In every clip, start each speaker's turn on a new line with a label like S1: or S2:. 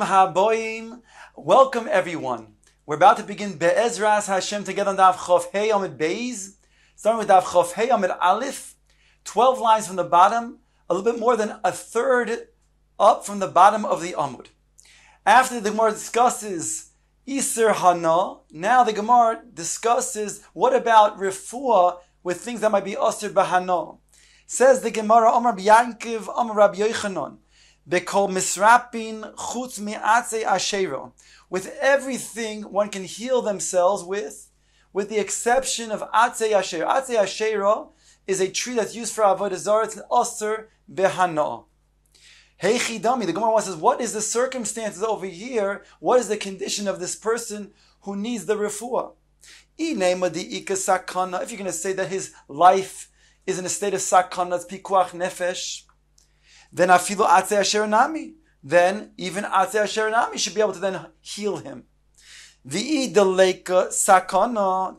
S1: Haboim. Welcome everyone. We're about to begin Be'ezras Hashem together on Daf Chof Hey Amud Beis. Starting with Daf Chof Hey Amud Aleph. 12 lines from the bottom, a little bit more than a third up from the bottom of the Amud. After the Gemara discusses Iser Hana, now the Gemara discusses what about Refuah with things that might be Asr Bahana. Says the Gemara, Amar B'Yankiv, Amar Rabbi Yochanan, Bekol Misrapin Chutz Mi'atzei Ashera. With everything one can heal themselves with the exception of Atzei Ashera. Atzei Ashera is a tree that's used for Avodah Zarah. It's an Asr Behana. Hey Chidami, the Gemara says, what is the circumstances over here? What is the condition of this person who needs the refuah? If you're going to say that his life is in a state of sakana, it's pikuach nefesh, then afilu atzei asher nami. Then even atzei asher nami should be able to then heal him. V'i deleka sakana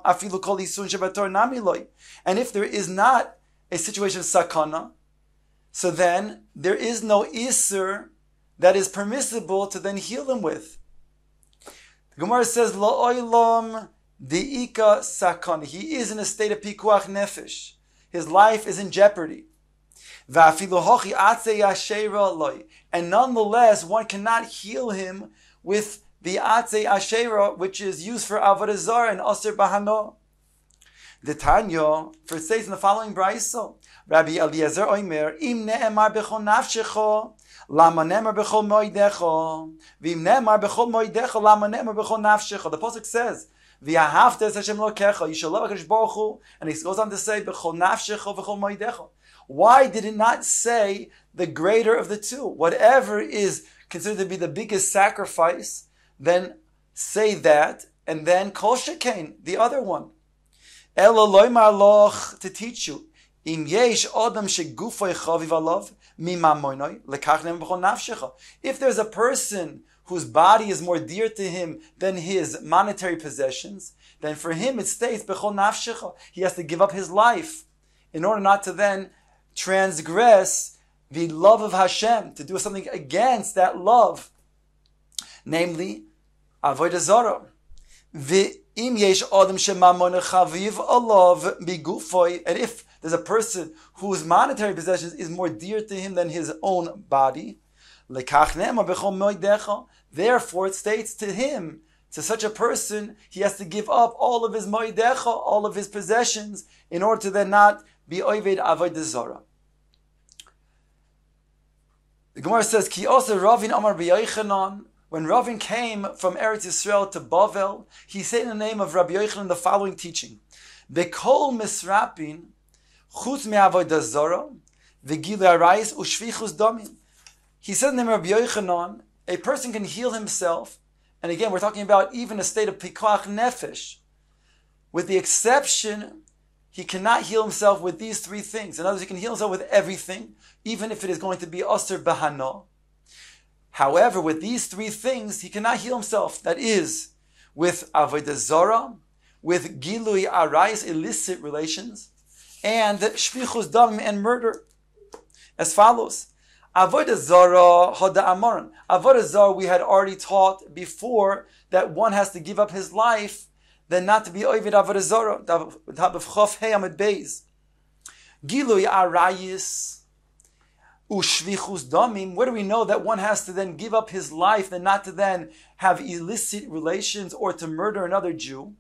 S1: afilu kol isun shebator nami loy. And if there is not a situation of sakana, so then there is no isur that is permissible to then heal him with. The Gemara says, La'olam de'ika sakana. He is in a state of pikuach nefesh. His life is in jeopardy. Va'afilu hochi atzei ashera loy. And nonetheless, one cannot heal him with the atzei ashera, which is used for avodah zarah and aser bahano. The Tanya, for it says in the following brayso, Rabbi Eliezer Omer, Im ne'emar b'chol nafshecho, lama ne'emar b'chol moidecho, v'im ne'emar b'chol moidecho, lama ne'emar b'chol nafshecho. The pasuk says, V'ahavta es Hashem lokecha, you shall love HaKadosh Baruch Hu, and he goes on to say, b'chol nafshecho v'chol moidecho. Why did it not say the greater of the two? Whatever is considered to be the biggest sacrifice, then say that, and then kol shekain, the other one. Elo loymar loch, to teach you, im yesh adam shegufay chaviv alav mimamoinoi lekach nem b'chol nafshecha. If there's a person whose body is more dear to him than his monetary possessions, then for him it states b'chol nafshecha. He has to give up his life in order not to then transgress the love of Hashem, to do something against that love, namely avodah zarah. And if there's a person whose monetary possessions is more dear to him than his own body, therefore it states to him, to such a person, he has to give up all of his moedecha, all of his possessions, in order to then not be oived avodah zarah. The Gemara says, Ki also Ravin Amar B'Yochanan. When Ravin came from Eretz Yisrael to Bavel, he said in the name of Rabbi Yochanan the following teaching: Bekol misrapin chutz me'avodah zarah v'gilui arayis u'shvichus damim. He said in the name of Rabbi Yochanan, a person can heal himself, and again we're talking about even a state of pikuach nefesh, with the exception he cannot heal himself with these three things. In other words, he can heal himself with everything, even if it is going to be aser bahana. However, with these three things, he cannot heal himself. That is, with avodah zarah, with gilui arayis, illicit relations, and shvichus dam, and murder. As follows: avodah zarah hada amaran. Avodah zarah we had already taught before that one has to give up his life, then not to be oived avodah zarah. Top of Chof Hey Amud Beis. Gilui arayis. Ushvichus damim. Where do we know that one has to then give up his life and not to then have illicit relations or to murder another Jew?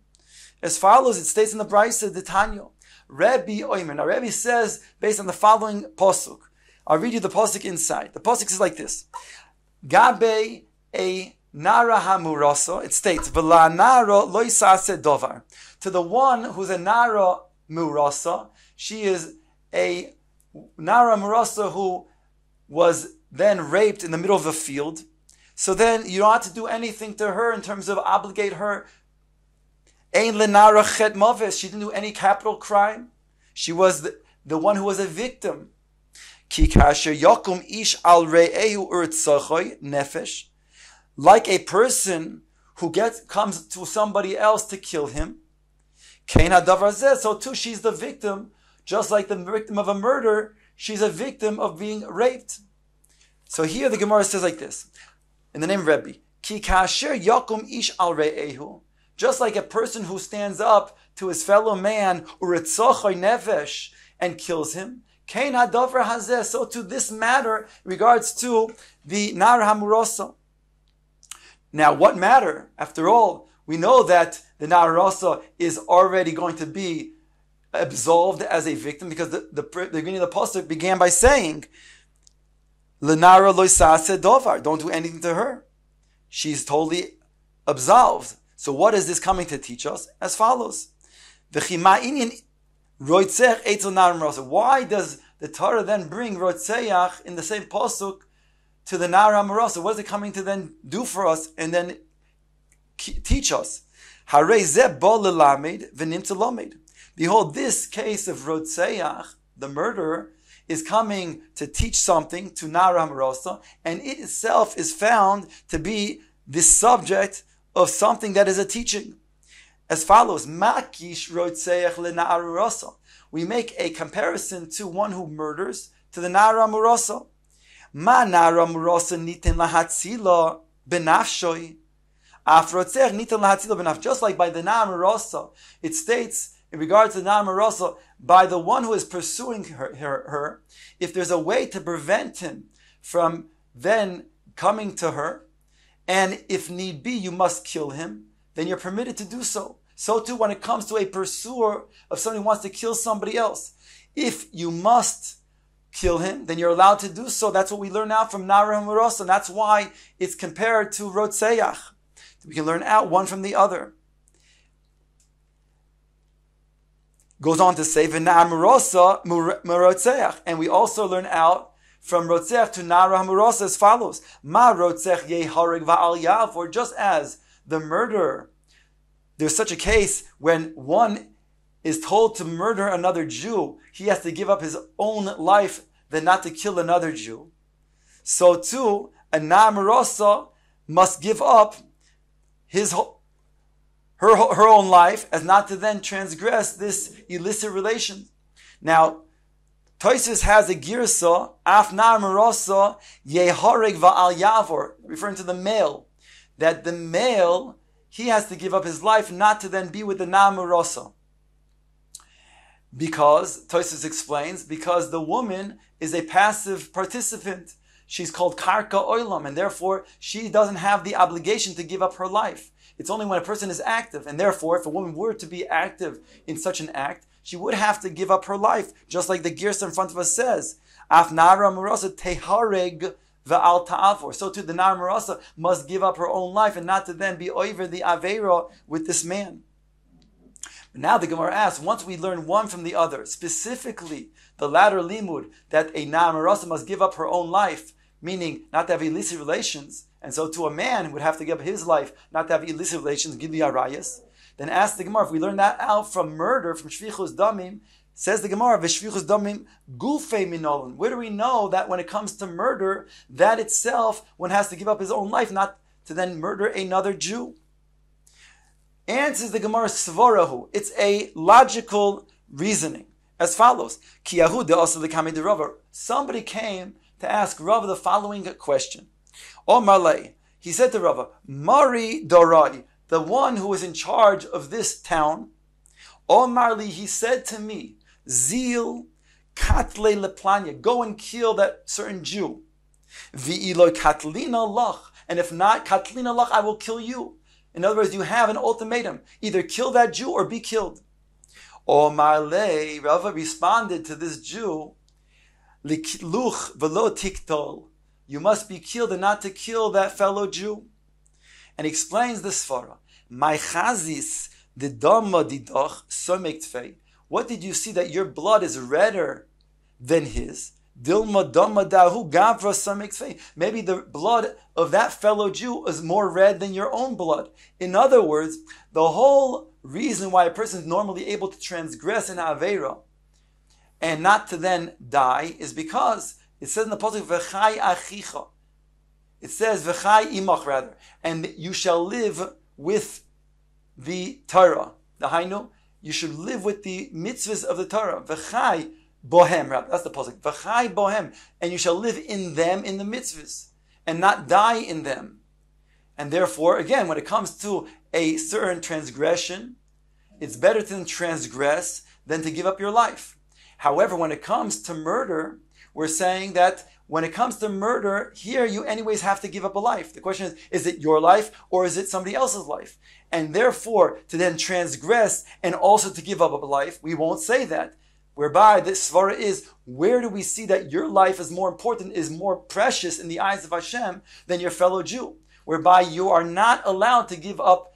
S1: As follows, it states in the Brayso, the Tanya, Rabbi Omer. Now Rabbi says, based on the following pasuk, I'll read you the pasuk inside. The pasuk says like this: Gabe a nara hamurasa. It states, V'la nara lo yisaseh dovar. To the one who's a nara murasa, she is a nara murasa who was then raped in the middle of a field. So then you don't have to do anything to her in terms of obligate her. Ein lenara chet maves. She didn't do any capital crime. She was the one who was a victim. Ki kasher yakum ish al re'ehu urtzachoy nefesh. Like a person who comes to somebody else to kill him. Kein hadavar zeh. So too she's the victim. Just like the victim of a murder, she's a victim of being raped. So here the Gemara says like this, in the name of Rebbe, Ki kasher yakum ish al re'ehu, just like a person who stands up to his fellow man, uritzochoy nefesh, and kills him, kein hadavar hazeh, so to this matter regards to the nar hamurosa. Now, what matter? After all, we know that the nar hamurosa is already going to be absolved as a victim, because the beginning of the pasuk began by saying, "Lenara lo sase dovar," don't do anything to her. She's totally absolved. So what is this coming to teach us? As follows. Why does the Torah then bring Rotzeach in the same pasuk to the Nar HaMarasa? What is it coming to then do for us and then teach us? Behold, this case of Rotzeach, the murderer, is coming to teach something to Nar HaMarasa, and it itself is found to be the subject of something that is a teaching. As follows, Makish Rotzeach le Nar HaMarasa. We make a comparison to one who murders to the Nar HaMarasa. Ma Nar HaMarasa nitin lahatzila benafshoi. Af Rotzeach nitin lahatzila benafshoi. Just like by the Nar HaMarasa, it states, in regards to the Nar HaMarasa, by the one who is pursuing her, if there's a way to prevent him from then coming to her, and if need be, you must kill him, then you're permitted to do so. So too when it comes to a pursuer of somebody who wants to kill somebody else. If you must kill him, then you're allowed to do so. That's what we learn out from Nar HaMarasa, and that's why it's compared to Rotzeach. We can learn out one from the other. Goes on to say, V'Nar HaMarasa Rotzeach. And we also learn out from Rotzeach to Nar HaMarasa as follows. Ma Rotzech Yehareg Va'al Yav, just as the murderer, there's such a case when one is told to murder another Jew, he has to give up his own life than not to kill another Jew. So too, a Nar HaMarasa must give up her own life as not to then transgress this illicit relation. Now, Tosfos has a girsa, af Nar HaMarasa yehareg va'al yavor, referring to the male, that the male, he has to give up his life not to then be with the Nar HaMarasa. Because, Tosfos explains, because the woman is a passive participant. She's called karka oilam, and therefore she doesn't have the obligation to give up her life. It's only when a person is active, and therefore if a woman were to be active in such an act, she would have to give up her life, just like the girsa in front of us says, af Nar HaMarasa tehareg va'al ta'avor. So too the Nar HaMarasa must give up her own life and not to then be over the avera with this man. But now the Gemara asks, once we learn one from the other, specifically the latter limud, that a Nar HaMarasa must give up her own life, meaning not to have illicit relations, and so to a man would have to give up his life not to have illicit relations, give the arayas. Then ask the Gemara, if we learn that out from murder, from shvichus damim, says the Gemara, v'shvichus damim gufei minolin. Where do we know that when it comes to murder, that itself, one has to give up his own life not to then murder another Jew? Answers the Gemara, svarahu. It's a logical reasoning as follows. Ki Yahu de'asa l'kamei de Rava. Somebody came to ask Rava the following question. Omar lei, he said to Rava, Mari Dorai, the one who is in charge of this town, Omar li, he said to me, Zil katle leplanya, go and kill that certain Jew. V'ilo katlina lach, and if not, katlina lach, I will kill you. In other words, you have an ultimatum. Either kill that Jew or be killed. Omar le, Rava responded to this Jew, Likluch v'lo tiktol, you must be killed and not to kill that fellow Jew. And he explains the svara. My chazis the dama didoch somek tfei. What did you see that your blood is redder than his? Dilma dama dahu gavra somek tfei. Maybe the blood of that fellow Jew is more red than your own blood. In other words, the whole reason why a person is normally able to transgress an avera and not to then die is because it says in the pasuk v'chai achicha. It says v'chai imach rather, and you shall live with the Torah. The hainu, you should live with the mitzvahs of the Torah. V'chai bohem, that's the pasuk. V'chai bohem, and you shall live in them in the mitzvahs, and not die in them. And therefore, again, when it comes to a certain transgression, it's better to transgress than to give up your life. However, when it comes to murder, we're saying that when it comes to murder, here you anyways have to give up a life. The question is it your life or is it somebody else's life? And therefore, to then transgress and also to give up a life, we won't say that. Whereby this svara is, where do we see that your life is more important, is more precious in the eyes of Hashem than your fellow Jew? Whereby you are not allowed to give up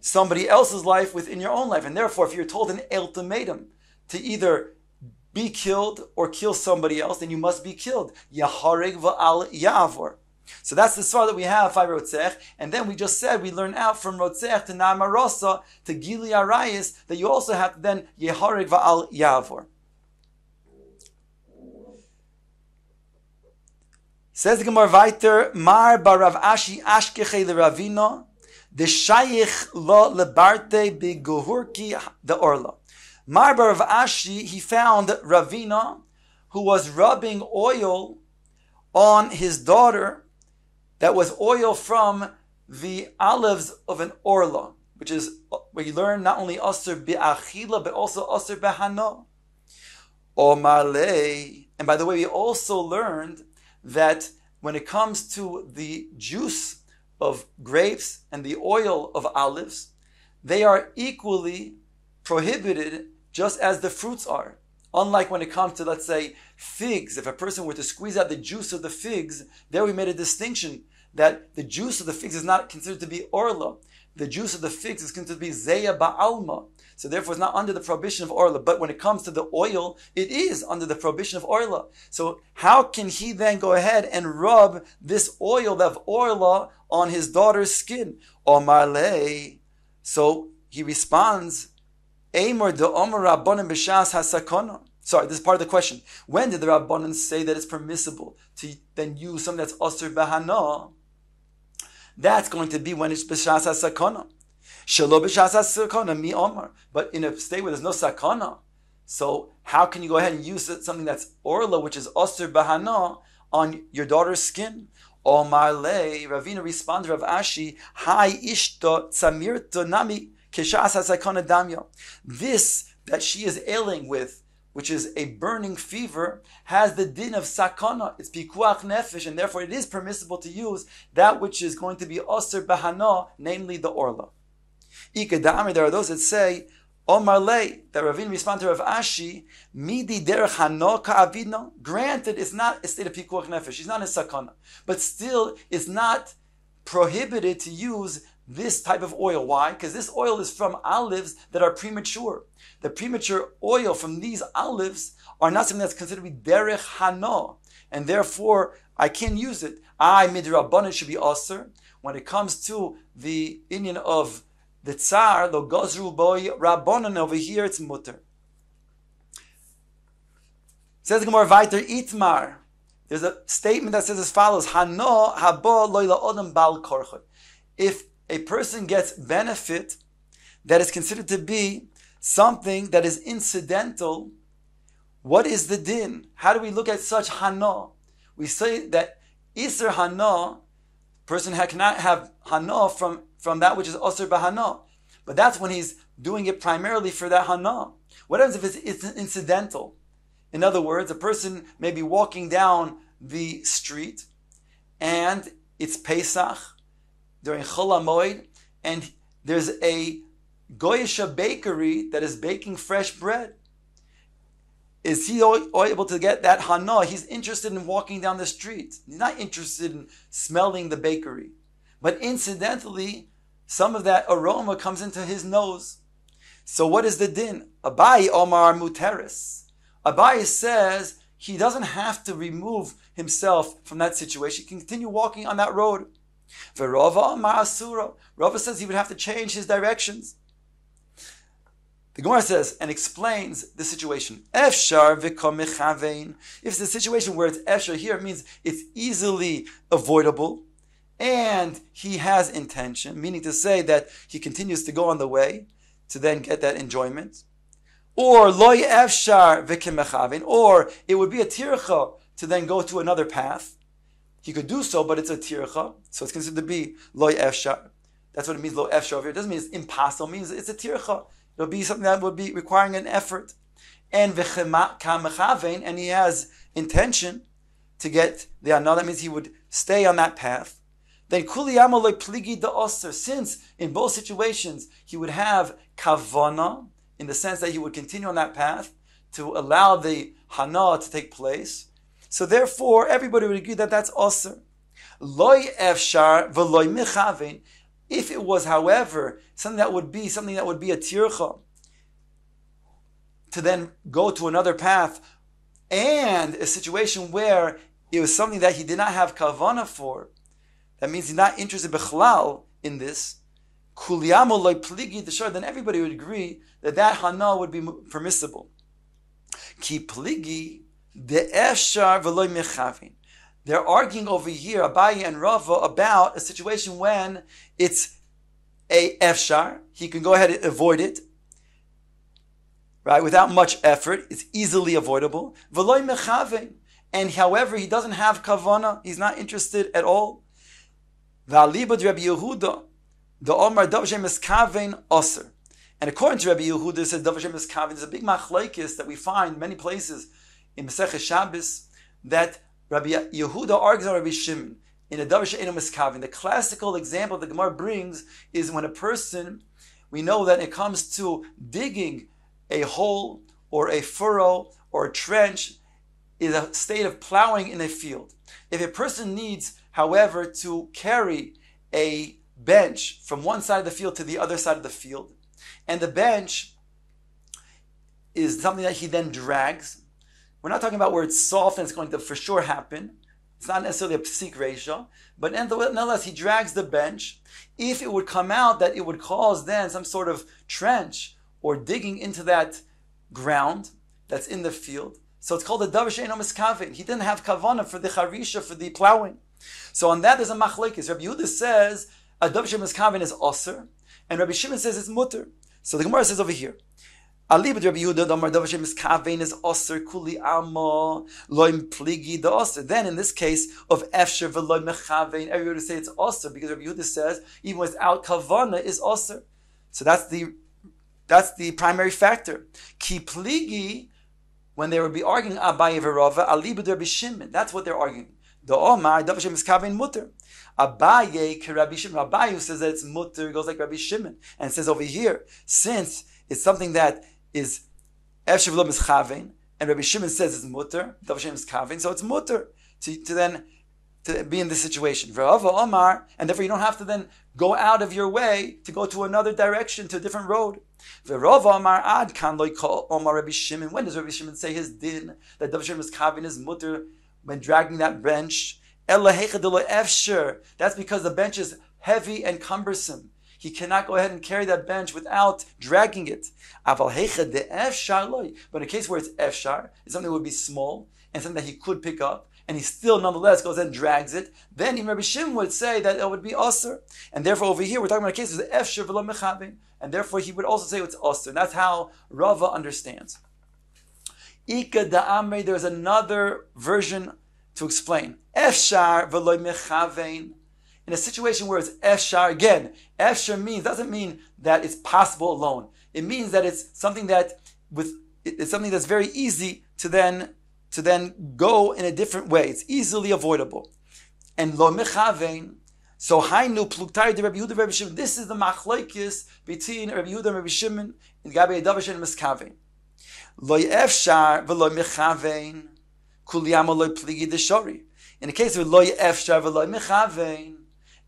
S1: somebody else's life within your own life. And therefore, if you're told an ultimatum to either be killed or kill somebody else, then you must be killed. Yaharig va'al ya'avor. So that's the svara that we have, 5 rotzech. And then we just said, we learn out from rotzech to na'amarosa to gili arayis, that you also have to then yaharig va'al ya'avor. Says the Gemara weiter, Mar barav ashi ashkeche leravino, the shayich lo lebarte biguhurki the orla. Mar barav ashi, he found Ravina, who was rubbing oil on his daughter, that was oil from the olives of an orla, which is where you learn not only asur bi'achila, but also asur behano. Omarle, and by the way, we also learned that when it comes to the juice of grapes and the oil of olives, they are equally prohibited just as the fruits are. Unlike when it comes to, let's say, figs. If a person were to squeeze out the juice of the figs, there we made a distinction that the juice of the figs is not considered to be orla. The juice of the figs is considered to be zeya ba'alma. So therefore it's not under the prohibition of orla. But when it comes to the oil, it is under the prohibition of orla. So how can he then go ahead and rub this oil of orla on his daughter's skin? Omarle. So he responds, Amor de Omer Rabbanan b'shas hasakona. Sorry, this is part of the question. When did the Rabbanan say that it's permissible to then use something that's asur bahana? That's going to be when it's b'shas hasakona. Shelo b'shas hasakona mi Omer. But in a state where there's no sakana, so how can you go ahead and use something that's orla, which is asur bahana, on your daughter's skin? Omar le, Ravina responded, Rav Ashi, Hai ishto tzamirto nami. This that she is ailing with, which is a burning fever, has the din of sakana. It's pikuach nefesh, and therefore it is permissible to use that which is going to be asur bahana, namely the orla. There are those that say, Omar le, that Ravin responded to Rav Ashi, midi derech hano ka'avidno. Granted, it's not a state of pikuach nefesh, she's not in sakana, but still it's not prohibited to use this type of oil. Why? Because this oil is from olives that are premature. The premature oil from these olives are not something that's considered to be derech hano, and therefore I can't use it. I midrabanan should be aser. When it comes to the inyan of the tsar, lo gozru boy rabbanan, over here it's mutter. Says the Gemara weiter, itmar. There's a statement that says as follows: Hano habo loyla odam bal korchot. If a person gets benefit that is considered to be something that is incidental, what is the din? How do we look at such hana? We say that iser hana, person cannot have hana from that which is asur bahana. But that's when he's doing it primarily for that hana. What happens if it's incidental? In other words, a person may be walking down the street and it's Pesach, during Chol HaMoed, and there's a Goyisha bakery that is baking fresh bread. Is he able to get that hana? He's interested in walking down the street. He's not interested in smelling the bakery. But incidentally, some of that aroma comes into his nose. So what is the din? Abai Omar Muteris. Abai says he doesn't have to remove himself from that situation. He can continue walking on that road. Verova Ma'asura. Rava says he would have to change his directions. The Gemara says and explains the situation. Efshar v'komechavein. If it's a situation where it's efshar, here it means it's easily avoidable, and he has intention, meaning to say that he continues to go on the way to then get that enjoyment. or loy efshar v'kimechavin, or it would be a tircha to then go to another path. He could do so, but it's a tircha, so it's considered to be loy efshar. That's what it means, loy efshar over here. It doesn't mean it's impossible, it means it's a tircha. It'll be something that would be requiring an effort. And v'kamechavein, and he has intention to get the anah, that means he would stay on that path. Then kuliyama loy pligi da'oser, since in both situations he would have kavana, in the sense that he would continue on that path to allow the hana to take place. So therefore, everybody would agree that that's oser. Loy efshar v'loy mechavein. If it was, however, something that would be a tircha, to then go to another path, and a situation where it was something that he did not have kavana for, that means he's not interested bichlal in this, kuliyamo loy pligi d'shar, then everybody would agree that hana would be permissible. Ki pligi de'efshar v'loy mechavin. They're arguing over here, Abaye and Rava, about a situation when it's a efshar, he can go ahead and avoid it, right, without much effort, it's easily avoidable. V'loy mechavin, and however he doesn't have kavana, he's not interested at all. V'alibad Rabbi Yehuda, the Omar Dav Shem Eskaven Oser. And according to Rabbi Yehuda, it says Dav Shem Eskaven. There's a big machlekes that we find many places in Masechet Shabbos that Rabbi Yehuda argues on Rabbi Shimon in a Dav Shem Eskaven. The classical example the Gemara brings is when a person, we know that it comes to digging a hole or a furrow or a trench, is a state of plowing in a field. If a person needs, however, to carry a bench from one side of the field to the other side of the field, and the bench is something that he then drags. We're not talking about where it's soft and it's going to for sure happen. It's not necessarily a psik ratio, but nonetheless he drags the bench. If it would come out that it would cause then some sort of trench or digging into that ground that's in the field, so it's called a davar she'eino miskaven. He didn't have kavana for the charisha, for the plowing. So on that there's a machlekes. Rabbi Yehuda says a davar she'eino miskaven is aser, and Rabbi Shimon says it's mutter. So the Gemara says over here, Ali b'Rabbi Yehuda damar davar she'eino miskaven is aser kuli ama loim pligi da aser. Then in this case of efsher v'loim mechaven, everybody would say it's aser because Rabbi Yehuda says even without kavana is aser. So that's the primary factor. Ki pligi, when they would be arguing Abaye v'Rava, Ali b'Rabbi Shimon, that's what they're arguing. The Omar davar she'eino miskaven mutter. Abaye k'Rabbi Shimon. Abaye who says that it's mutter goes like Rabbi Shimon and says over here, since it's something that is efsher v'lo mischaven, and Rabbi Shimon says it's mutter, davar she'eino miskaven, so it's mutter to be in this situation. V'Rava Omar, and therefore you don't have to then go out of your way to go to another direction, to a different road. V'Rava Omar ad kan lo yikol Omar Rabbi Shimon. When does Rabbi Shimon say his din that davar she'eino miskaven is mutter when dragging that bench? That's because the bench is heavy and cumbersome. He cannot go ahead and carry that bench without dragging it. But in a case where it's efshar, it's something that would be small and something that he could pick up, and he still nonetheless goes and drags it, then Rabbi Shimon would say that it would be aser. And therefore over here we're talking about a case of efshar v'lo mechavin, and therefore he would also say it's aser. And that's how Rava understands. Ika da'amre, there's another version to explain. Efshar v'loy mechavein. In a situation where it's efshar, again, efshar doesn't mean that it's possible alone. It means that it's something it's something that's very easy to then go in a different way. It's easily avoidable. And lo mechavein. So hainu pluktai de Rabbi Yehuda Rabbi Shimon. This is the machlokes between Rabbi Yehuda and Rabbi Shimon in Gabi davar she'eino miskaven. Lo efshar v'lo mechavein. In the case of loy efshar v'loy mechavein,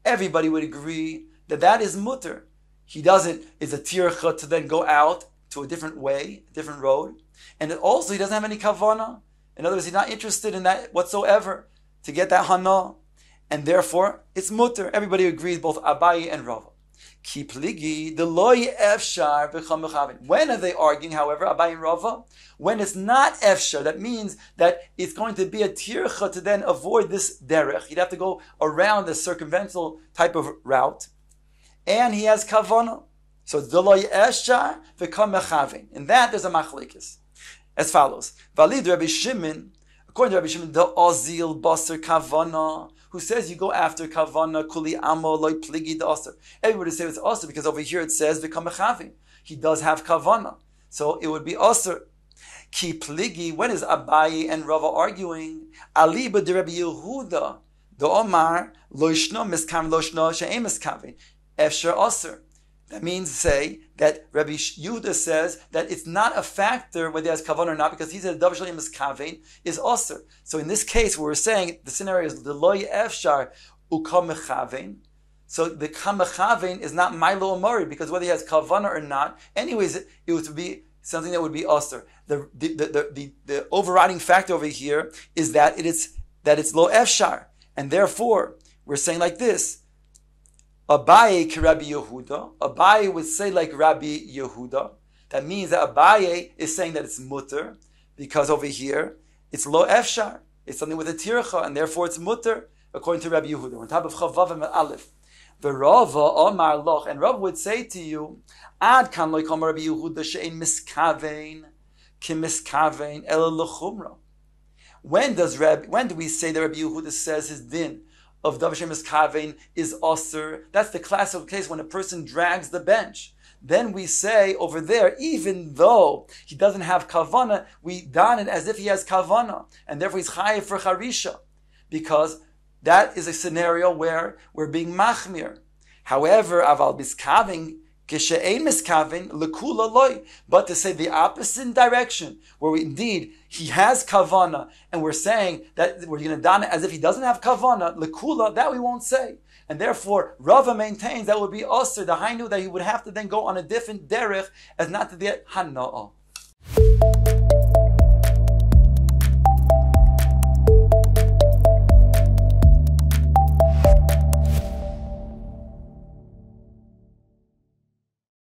S1: everybody would agree that is mutter. He doesn't, it's a tircha to then go out to a different way, a different road. And also he doesn't have any kavana. In other words, he's not interested in that whatsoever to get that hana. And therefore, it's mutter. Everybody agrees, both Abaye and Rava. Ki pligi, the loy efshar v'cham mechavein. When are they arguing, however, Abaye and Rava? When it's not efshar, that means that it's going to be a tircha to then avoid this derech. He'd have to go around the circumvental type of route. And he has kavana. So it's Deloy Eshar v'kam mechavin. In that, there's a machlekes. As follows. Valid Rabbi Shimon, according to Rabbi Shimon, the Ozil Basar Kavana, who says you go after Kavana, Kuli Amo, Loi Pligi the Aser. Everybody says it's Aser because over here it says v'kam mechavin. He does have Kavana. So it would be Aser. Ki Pligi, when is Abaye and Rava arguing? Aliba de Rabbi Yehuda, the Omar, Loishno Miskam Loishno She'em Miskavin, Efsher Aser. That means say that Rabbi Yehuda says that it's not a factor whether he has kavan or not, because he said Davar Shalim is kaven is aser. So in this case, we're saying the scenario is the loy efshar ukam mechaven. So the kam mechaven is not milo amori, because whether he has kavan or not, anyways, it would be something that would be aser. The overriding factor over here is that it's lo efshar, and therefore we're saying like this. Abaye ki Rabbi Yehuda. Abaye would say like Rabbi Yehuda. That means that Abaye is saying that it's mutter, because over here it's lo efshar. It's something with a tircha, and therefore it's mutter, according to Rabbi Yehuda. On top of Chavav and Aleph. V'Rava Omar Loch, and Rav would say to you, Ad kan lo yikom Rabbi Yehuda she'ein miskavein ki miskavein ela l'chumra. When do we say that Rabbi Yehuda says his din of Davar Shem Kavein is Aser? That's the classical case when a person drags the bench. Then we say over there, even though he doesn't have Kavana, we don it as if he has Kavana, and therefore he's Chayiv for Charisha, because that is a scenario where we're being Machmir. However, Aval Miskavin, Kishe'ein Miskavin, Lekula Loi, but to say the opposite direction, where indeed he has Kavana, and we're saying that we're going to don it as if he doesn't have Kavana, Lekula, that we won't say. And therefore, Rava maintains that would be Aser, the Hainu, that he would have to then go on a different derech as not to get Hana'ah.